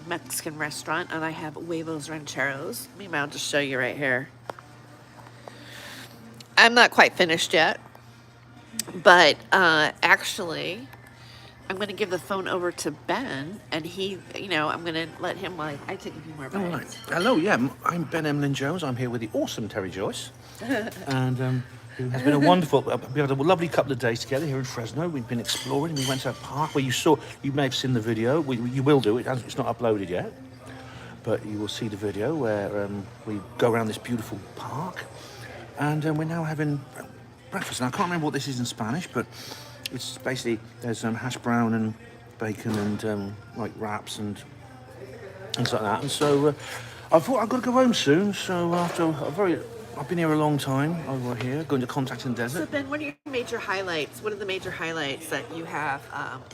Mexican restaurant, and I have huevos rancheros. Maybe I'll just show you right here. I'm not quite finished yet, but actually, I'm going to give the phone over to Ben, and he, I'm going to let him, like, I take a few more bites. All right. Hello, yeah, I'm Ben Emlyn-Jones. I'm here with the awesome Tere Joyce. And it has been a wonderful, we had a lovely couple of days together here in Fresno. We've been exploring. We went to a park where you may have seen the video. You will do, it's not uploaded yet. But you will see the video where we go around this beautiful park. And we're now having breakfast. And I can't remember what this is in Spanish, but it's basically, there's hash brown and bacon and like wraps and things like that. And so I thought I've got to go home soon. So after I've been here a long time over here, going to Contact in the Desert. So Ben, what are your major highlights? What are the major highlights that you have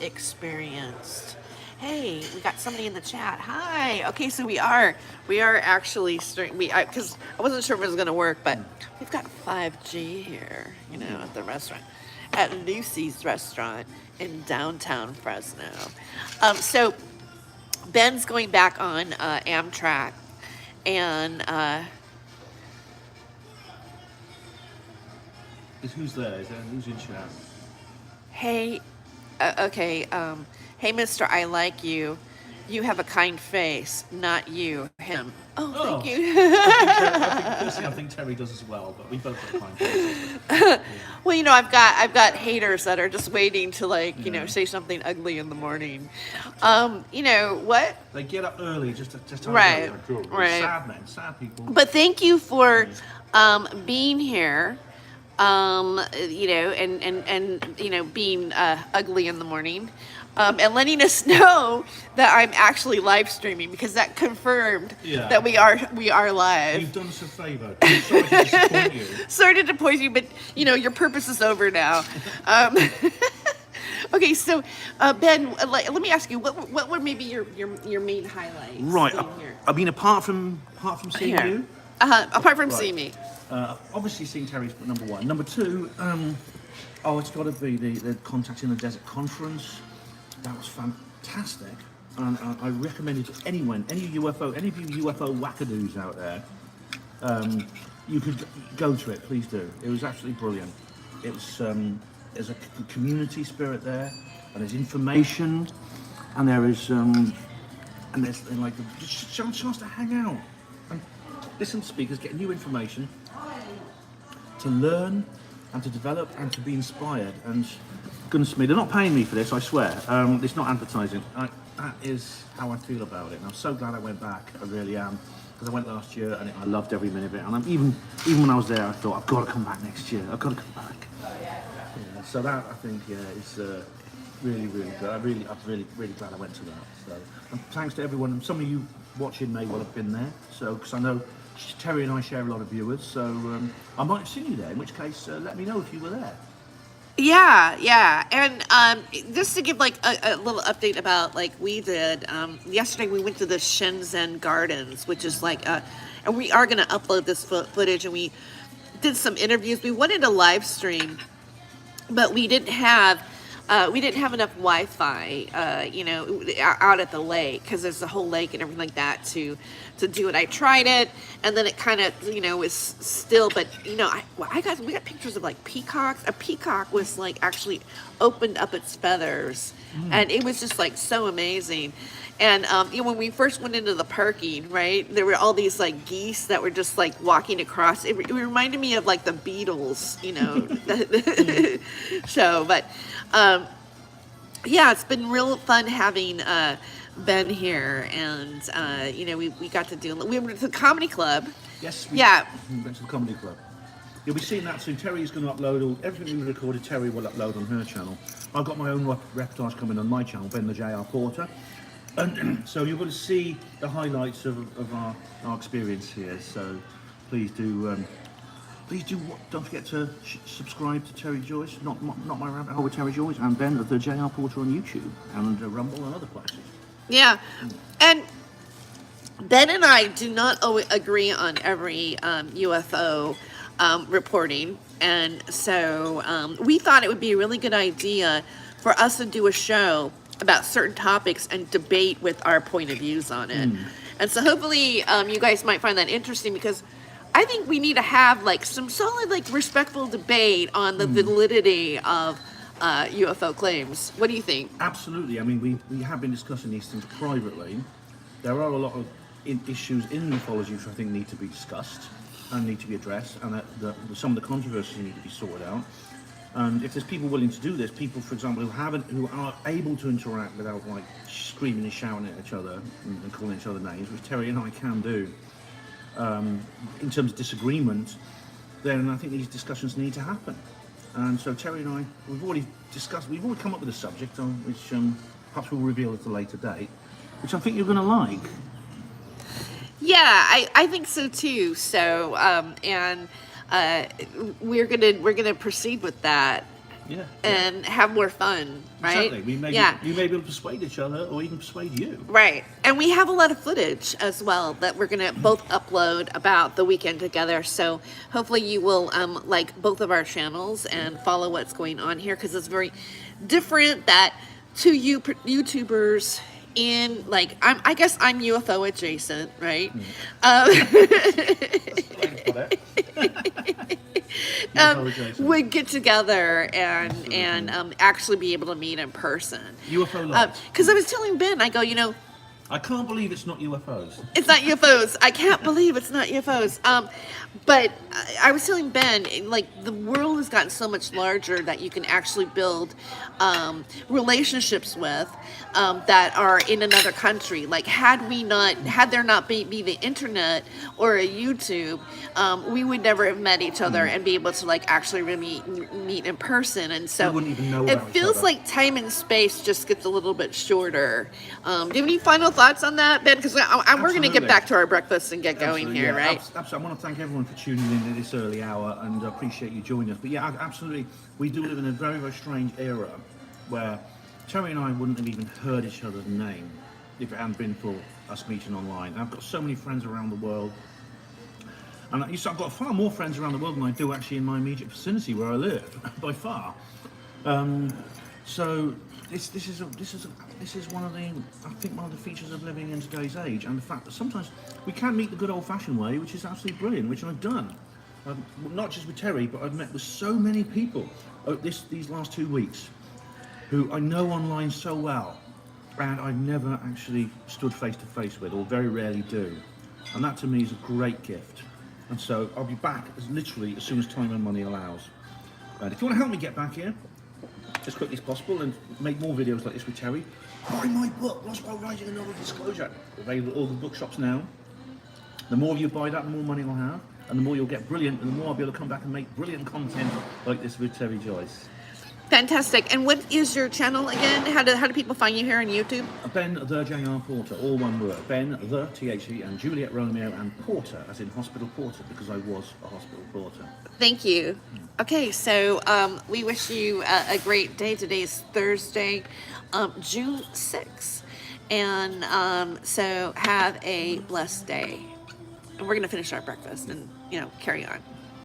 experienced? Hey, we got somebody in the chat. Hi. Okay, so we are actually starting. Because I wasn't sure if it was going to work, but we've got 5G here, at the restaurant, at Lucy's restaurant in downtown Fresno. So Ben's going back on Amtrak, and Who's there? Who's in chat? hey, okay. Hey, Mr. I Like You. You have a kind face, not you, him. Oh, thank you. I think Tere does as well, but we both have kind faces. Well, I've got haters that are just waiting to say something ugly in the morning. What? They get up early just to Right. Right. Sad men, sad people. But thank you for being here. And being ugly in the morning, and letting us know that I'm actually live streaming, because that confirmed that we are live. You've done us a favor. Sorry to disappoint you. Sorry to disappoint you, but your purpose is over now. Okay, so Ben, let me ask you, what were maybe your main highlights? Right. I mean, apart from seeing you. Apart from seeing me. Obviously, seeing Terry's number one. Number two, it's got to be the Contact in the Desert conference. That was fantastic, and I recommend it to anyone, any of you UFO wackadoos out there. You could go to it, please do. It was absolutely brilliant. It was there's a community spirit there, and there's information, and there's like a chance to hang out and listen to speakers, get new information, to learn and to develop and to be inspired. And goodness me, they're not paying me for this, I swear. It's not advertising. That is how I feel about it. And I'm so glad I went back. I really am, because I went last year and I loved every minute of it. And I'm even when I was there, I thought, I've got to come back next year. I've got to come back. Yeah, so that, I think, is really, really good. I'm really glad I went to that. So, and thanks to everyone. And some of you watching may well have been there. So, because I know Terry and I share a lot of viewers, so I might have seen you there, in which case let me know if you were there. Yeah, and just to give a little update about we did yesterday, we went to the Shenzhen Gardens, which is and we are going to upload this footage, and we did some interviews. We wanted to live stream, but we didn't have enough Wi-Fi, out at the lake, because there's a whole lake and everything like that to do it. I tried it, and then it kind of, was still, but, we got pictures of peacocks. A peacock was actually opened up its feathers, and it was just so amazing. And, when we first went into the parking, right, there were all these geese that were just walking across. It reminded me of the Beatles, show, but, yeah, it's been real fun having Ben here, and we got to we went to the comedy club. Yes, we went to the comedy club. You'll be seeing that soon. Terry's going to upload everything we recorded. Terry will upload on her channel. I've got my own reportage coming on my channel, Ben the JR Porter, and so you're going to see the highlights of our experience here. So please do. Don't forget to subscribe to Tere Joyce, not my rabbit hole with Tere Joyce, and Ben the JR Porter on YouTube and Rumble and other places. Yeah, and Ben and I do not always agree on every UFO reporting, and so we thought it would be a really good idea for us to do a show about certain topics and debate with our point of views on it. And so hopefully you guys might find that interesting, because I think we need to have like some solid, like respectful debate on the validity of UFO claims. What do you think? Absolutely. I mean, we have been discussing these things privately. There are a lot of issues in ufology which I think need to be discussed and need to be addressed, and that some of the controversies need to be sorted out. And if there's people willing to do this, people, for example, who are able to interact without like screaming and shouting at each other and calling each other names, which Terry and I can do, in terms of disagreement, then I think these discussions need to happen. And so Terry and I, we've already come up with a subject, which perhaps we'll reveal at a later date, which I think you're going to like. Yeah, I think so too. So we're gonna proceed with that. Yeah. And have more fun, right? Exactly. You may be able to persuade each other, or even persuade you. Right. And we have a lot of footage as well that we're going to both upload about the weekend together. So hopefully you will like both of our channels and follow what's going on here, because it's very different that two YouTubers in, like, I guess I'm UFO adjacent, right? Would get together and actually be able to meet in person. UFO lives. Because I was telling Ben, I go, I can't believe it's not UFOs. it's not UFOs. I can't believe it's not UFOs. But I was telling Ben, like, the world has gotten so much larger that you can actually build relationships with that are in another country. Like, had there not be the internet or a YouTube, we would never have met each other and be able to, like, actually really meet in person. And so we wouldn't even know it about each feels other. like time and space just gets a little bit shorter. Do you have any final thoughts on that, Ben? Because we're going to get back to our breakfast and get going here, yeah, right? Absolutely. I want to thank everyone for tuning in at this early hour, and I appreciate you joining us. But yeah, absolutely, we do live in a very, very strange era where Terry and I wouldn't have even heard each other's name if it hadn't been for us meeting online. And I've got so many friends around the world, and I've got far more friends around the world than I do actually in my immediate vicinity where I live, by far. So this is one of the features of living in today's age, and the fact that sometimes we can meet the good old-fashioned way, which is absolutely brilliant, which I've done. Not just with Terry, but I've met with so many people these last 2 weeks who I know online so well, and I've never actually stood face to face with, or very rarely do. And that to me is a great gift. And so I'll be back literally as soon as time and money allows. And if you want to help me get back here as quickly as possible and make more videos like this with Terry, buy my book, Lost While Writing a Novel Disclosure. Available at all the bookshops now. The more you buy that, the more money I'll have, and the more you'll get brilliant, and the more I'll be able to come back and make brilliant content like this with Tere Joyce. Fantastic. And what is your channel again? How do people find you here on YouTube? Ben the J.R. Porter, all one word. Ben the T-H-E and Juliet Romeo and Porter, as in hospital porter, because I was a hospital porter. Thank you. Okay, so we wish you a great day. Today is Thursday, June 6th. And so have a blessed day. And we're going to finish our breakfast and, carry on.